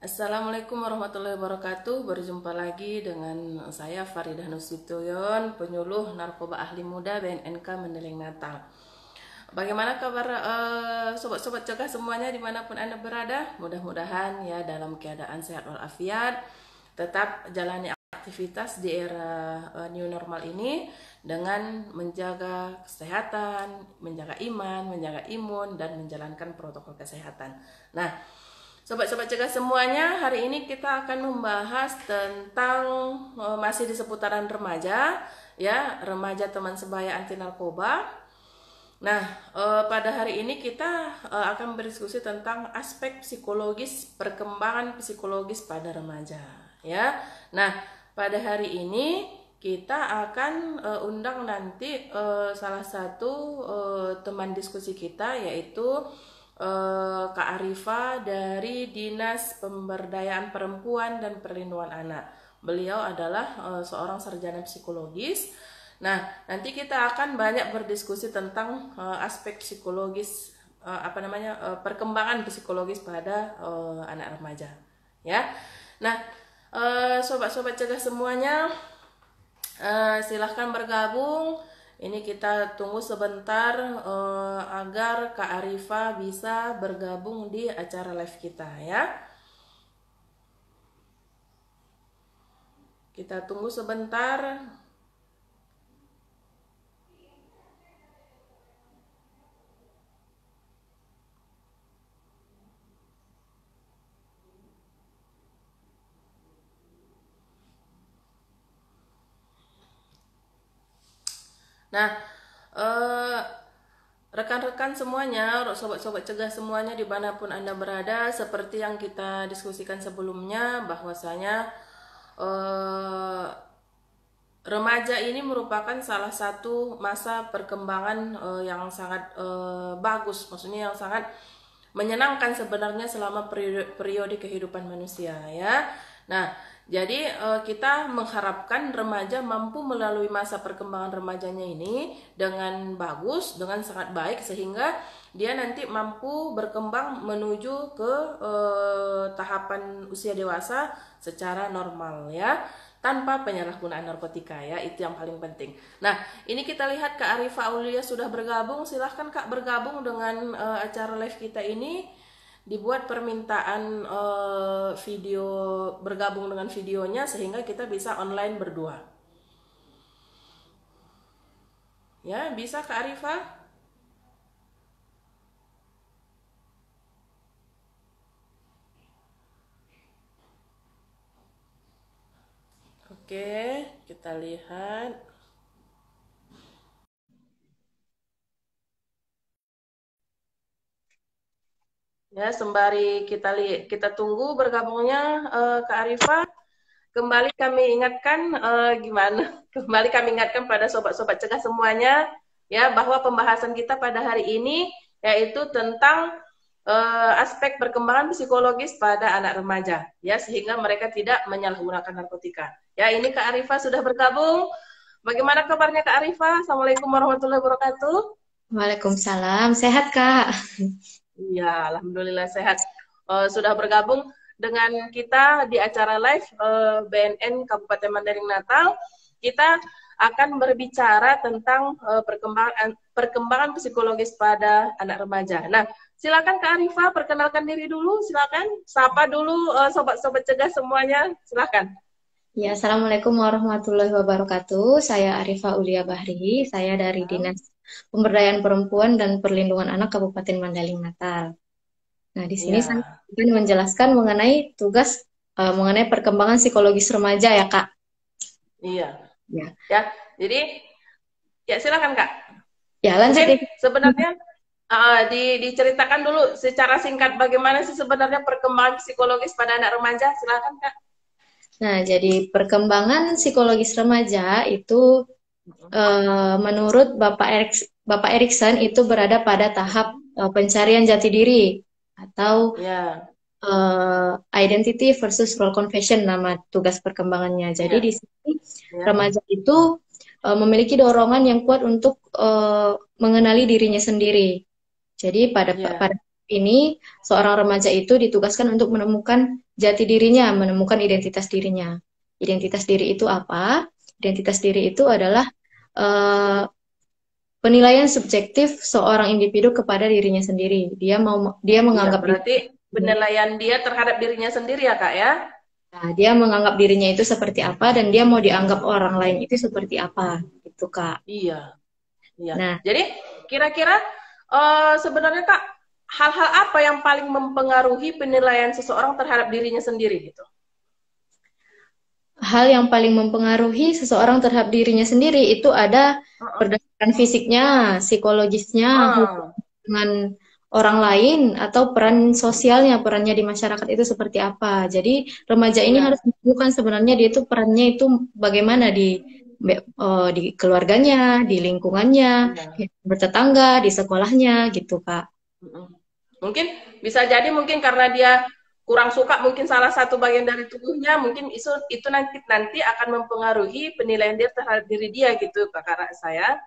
Assalamualaikum warahmatullahi wabarakatuh. Berjumpa lagi dengan saya Faridah Nasution, penyuluh narkoba ahli muda BNNK Mendeling Natal. Bagaimana kabar sobat-sobat cegah semuanya dimanapun Anda berada? Mudah-mudahan ya dalam keadaan sehat walafiat, tetap jalani aktivitas di era new normal ini dengan menjaga kesehatan, menjaga iman, menjaga imun, dan menjalankan protokol kesehatan. Nah, sobat-sobat cegah semuanya, hari ini kita akan membahas tentang masih di seputaran remaja, ya, remaja teman sebaya anti narkoba. Nah, pada hari ini kita akan berdiskusi tentang aspek psikologis, perkembangan psikologis pada remaja, ya. Nah, pada hari ini kita akan undang nanti salah satu teman diskusi kita, yaitu Kak Arifa dari Dinas Pemberdayaan Perempuan dan Perlindungan Anak. Beliau adalah seorang sarjana psikologis. Nah, nanti kita akan banyak berdiskusi tentang aspek psikologis, perkembangan psikologis pada anak remaja, ya. Nah, sobat-sobat cegah semuanya, silahkan bergabung. Ini kita tunggu sebentar agar Kak Arifa bisa bergabung di acara live kita, ya. Kita tunggu sebentar. Nah, rekan-rekan semuanya, sobat-sobat cegah semuanya dimanapun Anda berada, seperti yang kita diskusikan sebelumnya, bahwasanya remaja ini merupakan salah satu masa perkembangan yang sangat bagus, maksudnya yang sangat menyenangkan sebenarnya selama periode kehidupan manusia, ya. Nah, jadi kita mengharapkan remaja mampu melalui masa perkembangan remajanya ini dengan bagus, dengan sangat baik, sehingga dia nanti mampu berkembang menuju ke tahapan usia dewasa secara normal, ya, tanpa penyalahgunaan narkotika, ya, itu yang paling penting. Nah, ini kita lihat Kak Arifa Aulia sudah bergabung. Silahkan Kak bergabung dengan acara live kita ini. Dibuat permintaan video, bergabung dengan videonya sehingga kita bisa online berdua. Ya, bisa Kak Arifa? Oke, kita lihat. Ya, sembari kita tunggu bergabungnya Kak Arifa, kembali kami ingatkan kembali kami ingatkan pada sobat-sobat cegah semuanya, ya, bahwa pembahasan kita pada hari ini yaitu tentang aspek perkembangan psikologis pada anak remaja, ya, sehingga mereka tidak menyalahgunakan narkotika. Ya, ini Kak Arifa sudah bergabung. Bagaimana kabarnya Kak Arifa? Assalamualaikum warahmatullahi wabarakatuh. Waalaikumsalam, sehat Kak. Iya, alhamdulillah sehat. Sudah bergabung dengan kita di acara live BNN Kabupaten Mandailing Natal. Kita akan berbicara tentang perkembangan psikologis pada anak remaja. Nah, silakan Kak Arifa perkenalkan diri dulu, silakan sapa dulu sobat-sobat cegah semuanya, silakan. Ya, Assalamualaikum warahmatullahi wabarakatuh. Saya Arifa Ulia Bahri, saya dari Salam. Dinas Pemberdayaan Perempuan dan Perlindungan Anak Kabupaten Mandailing Natal. Nah, di sini saya Iya, akan menjelaskan mengenai tugas mengenai perkembangan psikologis remaja ya Kak. iya, Ya, ya. Jadi, ya silakan Kak. ya lanjut Mungkin ya. sebenarnya diceritakan dulu secara singkat bagaimana sih sebenarnya perkembangan psikologis pada anak remaja, silakan Kak. Nah, jadi perkembangan psikologis remaja itu menurut Bapak Erikson itu berada pada tahap pencarian jati diri atau Ya, identity versus role confession nama tugas perkembangannya. Jadi di ya, sini ya, remaja itu memiliki dorongan yang kuat untuk mengenali dirinya sendiri. Jadi pada ya, ini seorang remaja itu ditugaskan untuk menemukan jati dirinya, menemukan identitas dirinya. Identitas diri itu apa? Identitas diri itu adalah eh, penilaian subjektif seorang individu kepada dirinya sendiri. Dia Iya, menganggap berarti dirinya, penilaian dia terhadap dirinya sendiri ya, Kak ya? nah, dia menganggap dirinya itu seperti apa dan dia mau dianggap orang lain itu seperti apa, gitu Kak. Iya, iya. Nah, Jadi kira-kira sebenarnya Kak, hal-hal apa yang paling mempengaruhi penilaian seseorang terhadap dirinya sendiri gitu? hal yang paling mempengaruhi seseorang terhadap dirinya sendiri itu ada Heeh. berdasarkan fisiknya, psikologisnya, Heeh. hubungan dengan orang lain, atau peran sosialnya, perannya di masyarakat itu seperti apa. Jadi remaja ini harus Iya, menemukan sebenarnya dia itu perannya itu bagaimana di keluarganya, di lingkungannya, iya. bertetangga, di sekolahnya, gitu Kak. Mm-mm. Mungkin bisa jadi mungkin karena dia kurang suka mungkin salah satu bagian dari tubuhnya, mungkin itu nanti nanti akan mempengaruhi penilaian dia terhadap diri dia gitu kakak saya.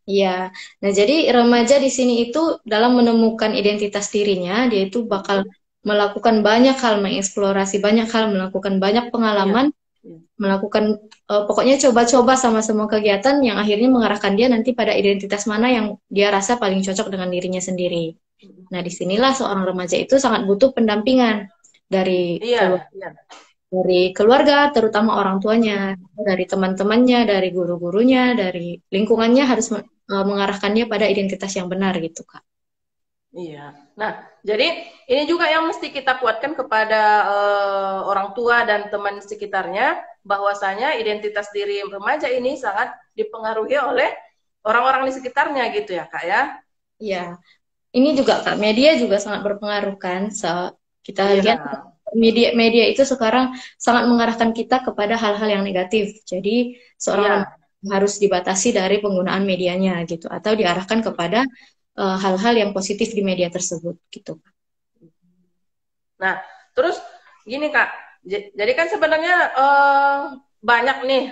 Iya, nah jadi remaja di sini itu dalam menemukan identitas dirinya, dia itu bakal melakukan banyak hal, mengeksplorasi banyak hal, melakukan banyak Iya. pengalaman, Iya. melakukan pokoknya coba-coba sama semua kegiatan yang akhirnya mengarahkan dia nanti pada identitas mana yang dia rasa paling cocok dengan dirinya sendiri. Nah, disinilah seorang remaja itu sangat butuh pendampingan dari Iya, keluarga, iya. terutama orang tuanya, dari teman-temannya, dari guru-gurunya, dari lingkungannya harus mengarahkan dia pada identitas yang benar gitu, Kak. Iya. Nah, jadi ini juga yang mesti kita kuatkan kepada orang tua dan teman sekitarnya, bahwasanya identitas diri remaja ini sangat dipengaruhi oleh orang-orang di sekitarnya gitu ya, Kak ya. Iya, ini juga Kak, media juga sangat berpengaruh kan. Kita Iya. lihat media itu sekarang sangat mengarahkan kita kepada hal-hal yang negatif. Jadi seorang Iya. remaja harus dibatasi dari penggunaan medianya gitu, atau diarahkan kepada hal-hal yang positif di media tersebut gitu. Nah, terus gini Kak, jadi kan sebenarnya banyak nih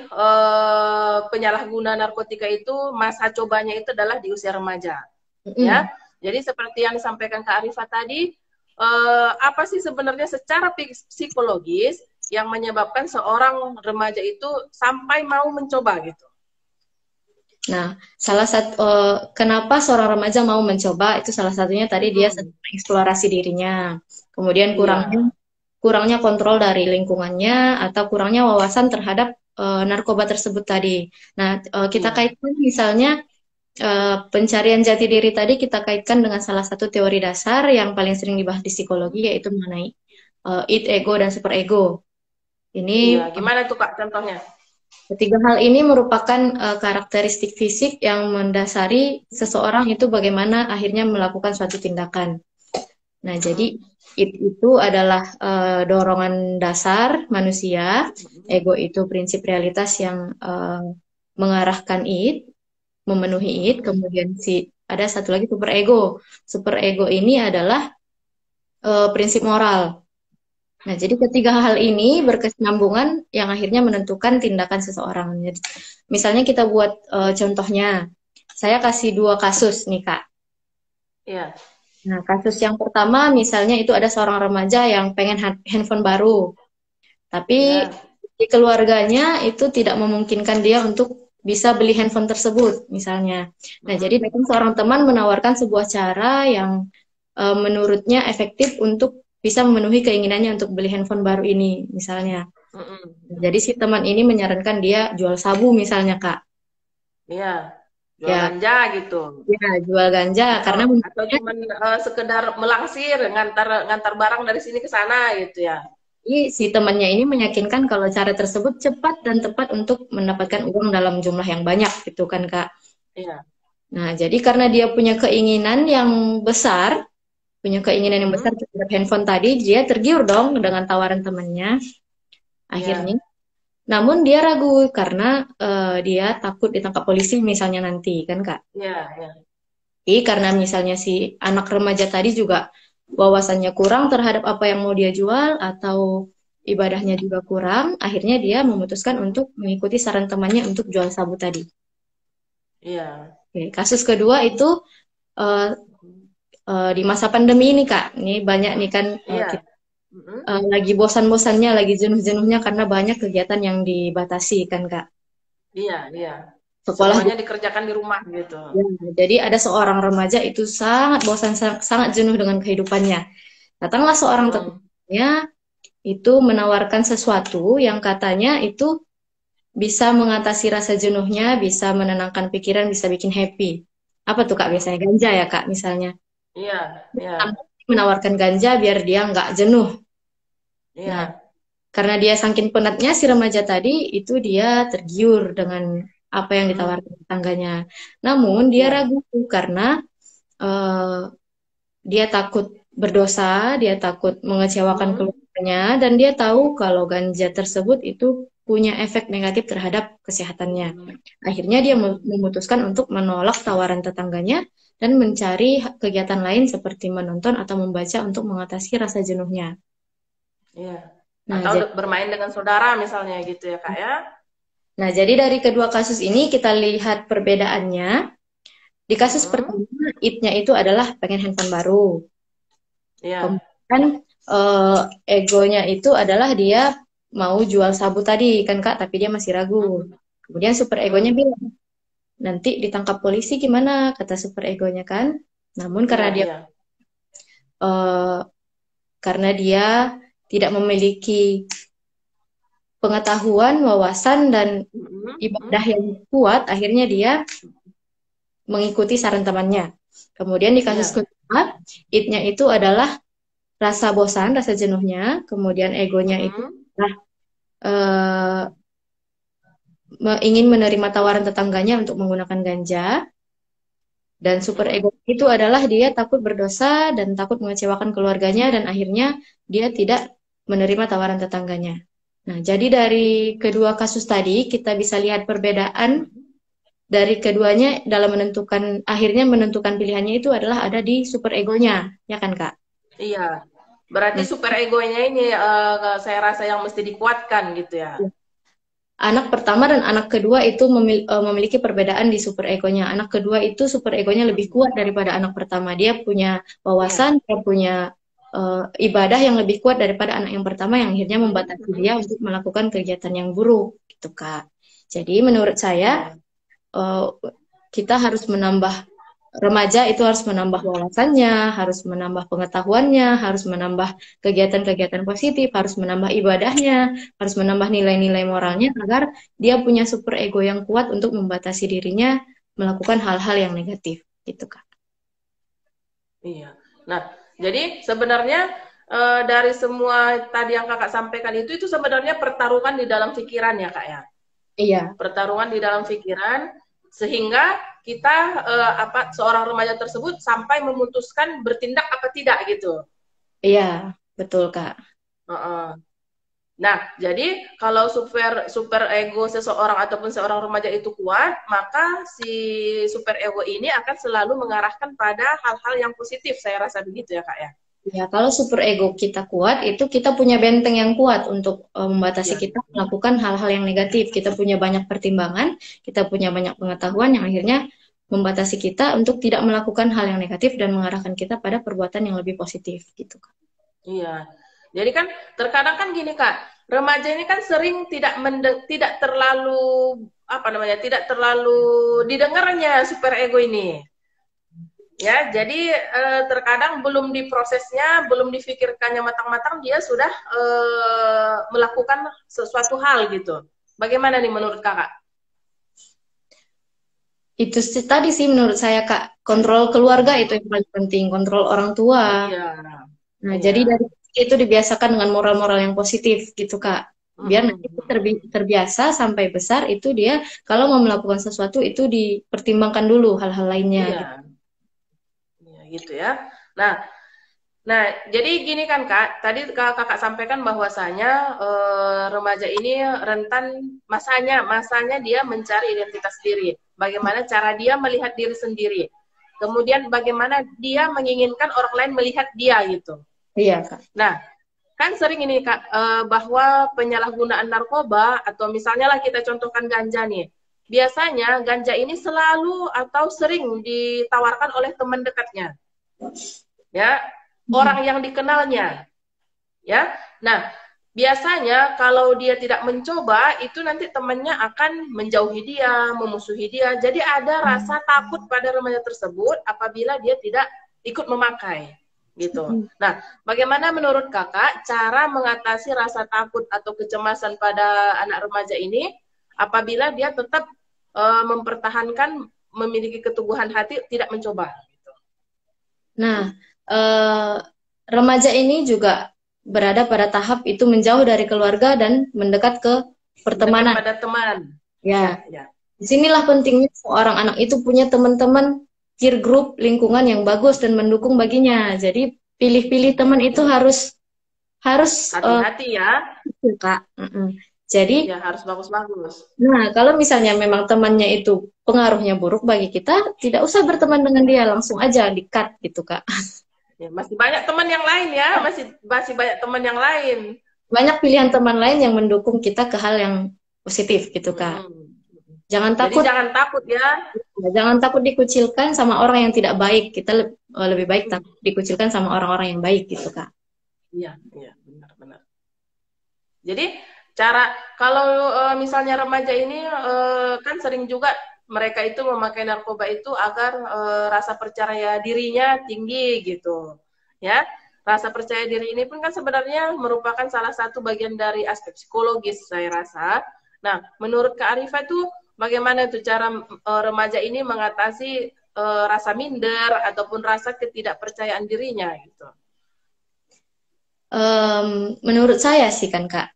penyalahguna narkotika itu masa cobanya itu adalah di usia remaja, ya. Mm-mm. Jadi seperti yang disampaikan Kak Arifah tadi, apa sih sebenarnya secara psikologis yang menyebabkan seorang remaja itu sampai mau mencoba gitu? Nah, salah satu kenapa seorang remaja mau mencoba itu salah satunya tadi dia sedang Mm-mm. mengeksplorasi dirinya. Kemudian kurangnya Iya. kurangnya kontrol dari lingkungannya atau kurangnya wawasan terhadap narkoba tersebut tadi. Nah, kita Iya. kaitkan misalnya pencarian jati diri tadi kita kaitkan dengan salah satu teori dasar yang paling sering dibahas di psikologi yaitu mengenai id, ego, dan superego. Iya, Ini gimana tuh Kak contohnya? ketiga hal ini merupakan karakteristik fisik yang mendasari seseorang itu bagaimana akhirnya melakukan suatu tindakan. Nah, jadi Mm-mm. itu adalah dorongan dasar manusia. Mm-mm. Ego itu prinsip realitas yang mengarahkan id, memenuhi id. Mm-mm. Kemudian ada satu lagi superego. Superego ini adalah prinsip moral. Nah, jadi ketiga hal ini berkesinambungan yang akhirnya menentukan tindakan seseorang. Jadi, misalnya kita buat contohnya, saya kasih dua kasus nih Kak. Iya. Nah, kasus yang pertama misalnya itu ada seorang remaja yang pengen handphone baru, tapi Iya. di keluarganya itu tidak memungkinkan dia untuk bisa beli handphone tersebut, misalnya. Nah, jadi Mm-mm. datang seorang teman menawarkan sebuah cara yang menurutnya efektif untuk bisa memenuhi keinginannya untuk beli handphone baru ini, misalnya. Jadi Mm-mm. si teman ini menyarankan dia jual sabu misalnya, Kak. Iya, jual Ya, ganja gitu. ya jual ganja Atau karena atau menurutnya cuman sekedar melangsir ngantar ngantar barang dari sini ke sana gitu ya. si temannya ini meyakinkan kalau cara tersebut cepat dan tepat untuk mendapatkan uang dalam jumlah yang banyak gitu kan, Kak. Iya. Nah, jadi karena dia punya keinginan yang besar, punya keinginan yang besar Mm-mm. terhadap handphone tadi, dia tergiur dong dengan tawaran temannya. Akhirnya, Iya. namun dia ragu karena dia takut ditangkap polisi misalnya nanti kan, Kak. Iya, iya. Tapi karena misalnya si anak remaja tadi juga wawasannya kurang terhadap apa yang mau dia jual atau ibadahnya juga kurang, akhirnya dia memutuskan untuk mengikuti saran temannya untuk jual sabu tadi. Iya. Oke, kasus kedua itu eh, di masa pandemi ini Kak. Ini banyak nih kan Iya. Mm-mm. lagi bosan-bosannya, lagi jenuh-jenuhnya karena banyak kegiatan yang dibatasi kan Kak. Iya, iya. Sekolah Semuanya dikerjakan di rumah gitu. ya, jadi ada seorang remaja itu sangat bosan, sangat jenuh dengan kehidupannya. Datanglah seorang Mm-mm. temannya itu menawarkan sesuatu yang katanya itu bisa mengatasi rasa jenuhnya, bisa menenangkan pikiran, bisa bikin happy. Apa tuh Kak biasanya? Mm-mm. Ganja ya Kak misalnya. Iya, iya, Menawarkan ganja biar dia nggak jenuh. Nah, iya. karena dia saking penatnya si remaja tadi, itu dia tergiur dengan apa yang Mm-mm. ditawarkan tetangganya. Namun dia Iya. ragu karena eh, dia takut berdosa, dia takut mengecewakan Mm-mm. keluarganya, dan dia tahu kalau ganja tersebut itu punya efek negatif terhadap kesehatannya. Mm-mm. Akhirnya dia Mm-mm. memutuskan untuk menolak tawaran tetangganya dan mencari kegiatan lain seperti menonton atau membaca untuk mengatasi rasa jenuhnya. Iya. Nah, Atau jadi, bermain dengan saudara misalnya gitu ya, Kak ya. jadi dari kedua kasus ini kita lihat perbedaannya. Di kasus Mm-mm. pertama, id-nya itu adalah pengen handphone baru. Iya. Kemudian eh, egonya itu adalah dia mau jual sabu tadi kan Kak, tapi dia masih ragu. Mm-mm. Kemudian super egonya Mm-mm. bilang, nanti ditangkap polisi gimana? Kata super egonya kan. Namun Iya, iya. eh, karena dia tidak memiliki pengetahuan, wawasan dan Mm-mm. ibadah Mm-mm. yang kuat, akhirnya dia mengikuti saran temannya. Kemudian di kasus Iya. kedua, id-nya itu adalah rasa bosan, rasa jenuhnya, kemudian egonya itu Mm-mm. adalah eh, ingin menerima tawaran tetangganya untuk menggunakan ganja, dan super Mm-mm. ego itu adalah dia takut berdosa dan takut mengecewakan keluarganya, dan akhirnya dia tidak menerima tawaran tetangganya. Nah, jadi dari kedua kasus tadi kita bisa lihat perbedaan Mm-mm. dari keduanya dalam menentukan, akhirnya menentukan pilihannya itu adalah ada di super egonya, ya kan Kak? Iya. Berarti Nah, super egonya ini saya rasa yang mesti dikuatkan gitu ya. anak pertama dan anak kedua itu memiliki perbedaan di super egonya. Anak kedua itu super egonya lebih Mm-mm. kuat daripada anak pertama. Dia punya wawasan, Iya. dia punya ibadah yang lebih kuat daripada anak yang pertama yang akhirnya Mm-mm. membatasi dia Mm-mm. untuk melakukan kegiatan yang buruk, gitu Kak. Jadi menurut saya Iya. eh, kita harus menambah, remaja itu harus menambah wawasannya, harus menambah pengetahuannya, harus menambah kegiatan-kegiatan positif, harus menambah ibadahnya, harus menambah nilai-nilai moralnya agar dia punya super ego yang kuat untuk membatasi dirinya melakukan hal-hal yang negatif, gitu Kak. Iya. Nah, jadi sebenarnya dari semua tadi yang kakak sampaikan itu sebenarnya pertarungan di dalam pikiran ya kak ya. Iya, Pertarungan di dalam pikiran sehingga kita seorang remaja tersebut sampai memutuskan bertindak apa tidak gitu. iya, betul Kak. Uh-uh. Nah, jadi kalau super super ego seseorang ataupun seorang remaja itu kuat, maka si super ego ini akan selalu mengarahkan pada hal-hal yang positif. Saya rasa begitu ya, Kak ya. Ya, kalau super ego kita kuat, itu kita punya benteng yang kuat untuk membatasi Iya. kita melakukan hal-hal yang negatif. Kita punya banyak pertimbangan, kita punya banyak pengetahuan yang akhirnya membatasi kita untuk tidak melakukan hal yang negatif dan mengarahkan kita pada perbuatan yang lebih positif, gitu Kak. Iya. Jadi kan terkadang kan gini Kak, remaja ini kan sering tidak terlalu apa namanya, tidak terlalu didengarnya super ego ini. Ya, jadi terkadang belum diprosesnya, belum difikirkannya matang-matang, dia sudah melakukan sesuatu hal gitu. Bagaimana nih menurut kakak? Itu tadi sih menurut saya Kak, kontrol keluarga itu yang paling penting, kontrol orang tua. Iya, Nah, iya. jadi dari itu dibiasakan dengan moral-moral yang positif gitu Kak. Biar Mm-mm, nanti mm-mm. terbiasa sampai besar itu dia kalau mau melakukan sesuatu itu dipertimbangkan dulu hal-hal lainnya gitu. Iya, iya gitu ya. Nah, Nah, jadi gini kan Kak, tadi Kakak sampaikan bahwasanya remaja ini rentan masanya dia mencari identitas diri. Bagaimana cara dia melihat diri sendiri. Kemudian bagaimana dia menginginkan orang lain melihat dia gitu. Iya Kak. Nah, kan sering ini Kak bahwa penyalahgunaan narkoba atau misalnya lah kita contohkan ganja nih. Biasanya ganja ini selalu atau sering ditawarkan oleh teman dekatnya. Ya, orang yang dikenalnya ya. Nah, biasanya kalau dia tidak mencoba, itu nanti temannya akan menjauhi dia, memusuhi dia. Jadi ada rasa takut pada remaja tersebut apabila dia tidak ikut memakai, gitu. Nah, bagaimana menurut kakak cara mengatasi rasa takut atau kecemasan pada anak remaja ini apabila dia tetap mempertahankan memiliki keteguhan hati, tidak mencoba? Nah, remaja ini juga berada pada tahap itu menjauh dari keluarga dan mendekat ke Mendekat pertemanan. pada teman. Ya, Ya. disinilah pentingnya seorang anak itu punya teman-teman peer group lingkungan yang bagus dan mendukung baginya. Jadi pilih-pilih teman itu harus Hati-hati ya. Kak. Jadi, Ya, harus bagus-bagus. nah kalau misalnya memang temannya itu pengaruhnya buruk bagi kita, tidak usah berteman dengan dia, langsung aja di-cut gitu, Kak. Ya, masih banyak teman yang lain ya, masih banyak teman yang lain. Banyak pilihan teman lain yang mendukung kita ke hal yang positif gitu, Kak. Hmm. Jangan Jadi takut, jangan takut ya. jangan takut dikucilkan sama orang yang tidak baik. Kita lebih baik dikucilkan sama orang-orang yang baik gitu, Kak. Iya, iya, benar-benar. Jadi cara kalau misalnya remaja ini kan sering juga mereka itu memakai narkoba itu agar rasa percaya dirinya tinggi gitu. Ya. Rasa percaya diri ini pun kan sebenarnya merupakan salah satu bagian dari aspek psikologis saya rasa. Nah, menurut Kak Arifah tuh bagaimana tuh cara remaja ini mengatasi rasa minder ataupun rasa ketidakpercayaan dirinya gitu. Menurut saya sih kan, Kak,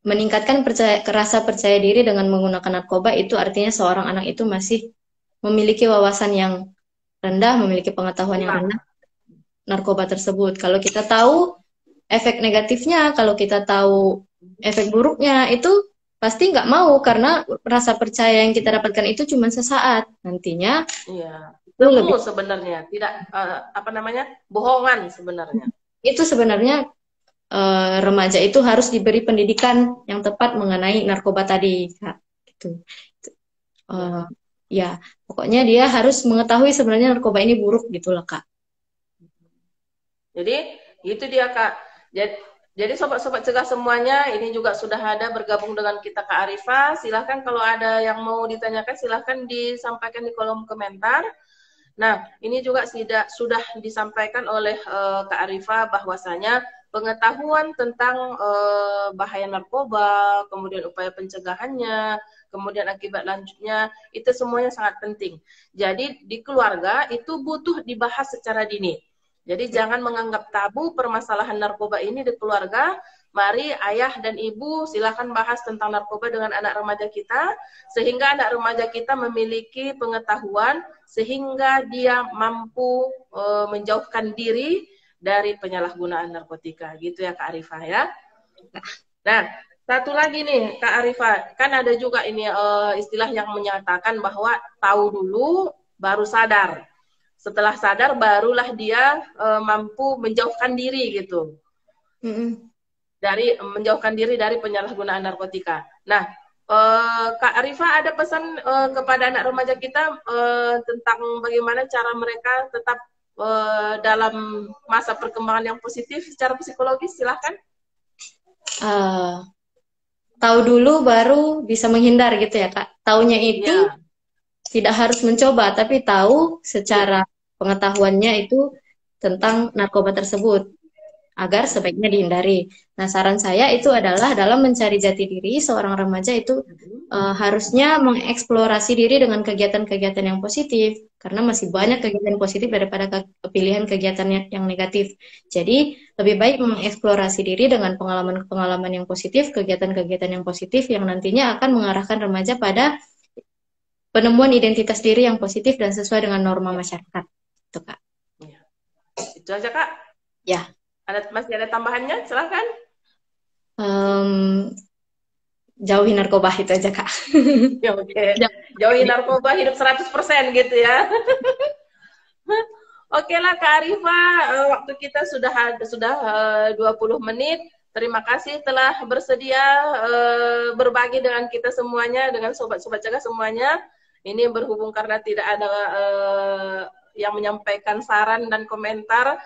meningkatkan rasa percaya diri dengan menggunakan narkoba itu artinya seorang anak itu masih memiliki wawasan yang rendah, memiliki pengetahuan yang rendah narkoba tersebut. Kalau kita tahu efek negatifnya, kalau kita tahu efek buruknya, itu pasti nggak mau karena rasa percaya yang kita dapatkan itu cuma sesaat. Nantinya iya. itu lebih Sebenarnya tidak apa namanya bohongan sebenarnya. Itu sebenarnya remaja itu harus diberi pendidikan yang tepat mengenai narkoba tadi, Kak. Gitu. Ya, pokoknya dia harus mengetahui sebenarnya narkoba ini buruk gitu loh, Kak. Jadi itu dia Kak. Jadi sobat-sobat cegah semuanya, ini juga sudah ada bergabung dengan kita Kak Arifah. Silahkan kalau ada yang mau ditanyakan, silahkan disampaikan di kolom komentar. Nah, ini juga sudah disampaikan oleh Kak Arifah bahwasanya pengetahuan tentang bahaya narkoba, kemudian upaya pencegahannya, kemudian akibat lanjutnya, itu semuanya sangat penting. Jadi di keluarga itu butuh dibahas secara dini. Jadi jangan menganggap tabu permasalahan narkoba ini di keluarga. Mari ayah dan ibu silakan bahas tentang narkoba dengan anak remaja kita, sehingga anak remaja kita memiliki pengetahuan, sehingga dia mampu menjauhkan diri dari penyalahgunaan narkotika. Gitu ya Kak Arifah ya. Nah, satu lagi nih Kak Arifah, kan ada juga ini istilah yang menyatakan bahwa tahu dulu baru sadar. Setelah sadar barulah dia mampu menjauhkan diri gitu. Menjauhkan diri dari penyalahgunaan narkotika. Nah, Kak Arifah ada pesan kepada anak remaja kita tentang bagaimana cara mereka tetap dalam masa perkembangan yang positif secara psikologis, silahkan. Tahu dulu baru bisa menghindar gitu ya, Kak. Taunya itu tidak harus mencoba, tapi tahu secara pengetahuannya itu tentang narkoba tersebut agar sebaiknya dihindari. Nah, saran saya itu adalah dalam mencari jati diri seorang remaja itu harusnya mengeksplorasi diri dengan kegiatan-kegiatan yang positif karena masih banyak kegiatan positif daripada pilihan kegiatan yang negatif. Jadi, lebih baik mengeksplorasi diri dengan pengalaman-pengalaman yang positif, kegiatan-kegiatan yang positif yang nantinya akan mengarahkan remaja pada penemuan identitas diri yang positif dan sesuai dengan norma masyarakat. Itu, Kak. Ya. Itu aja, Kak? Ya. Masih ada tambahannya? Silahkan. Jauhi narkoba itu aja, Kak. Ya, oke. Jauhi narkoba, hidup 100% gitu ya. Oke lah Kak Arifah, waktu kita sudah 20 menit. Terima kasih telah bersedia berbagi dengan kita semuanya, dengan sobat-sobat jaga semuanya. Ini berhubung karena tidak ada yang menyampaikan saran dan komentar.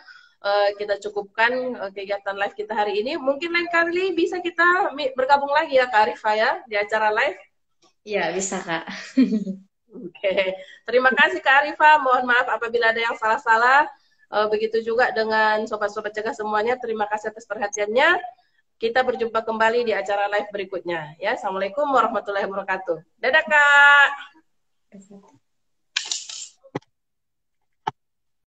kita cukupkan kegiatan live kita hari ini. Mungkin lain kali bisa kita bergabung lagi ya Kak Arifa ya di acara live. Iya, bisa, Kak. Oke, terima kasih Kak Arifa. Mohon maaf apabila ada yang salah-salah. Begitu juga dengan sobat-sobat cegah semuanya. Terima kasih atas perhatiannya. Kita berjumpa kembali di acara live berikutnya. Ya, Assalamualaikum warahmatullahi wabarakatuh. Dadah Kak.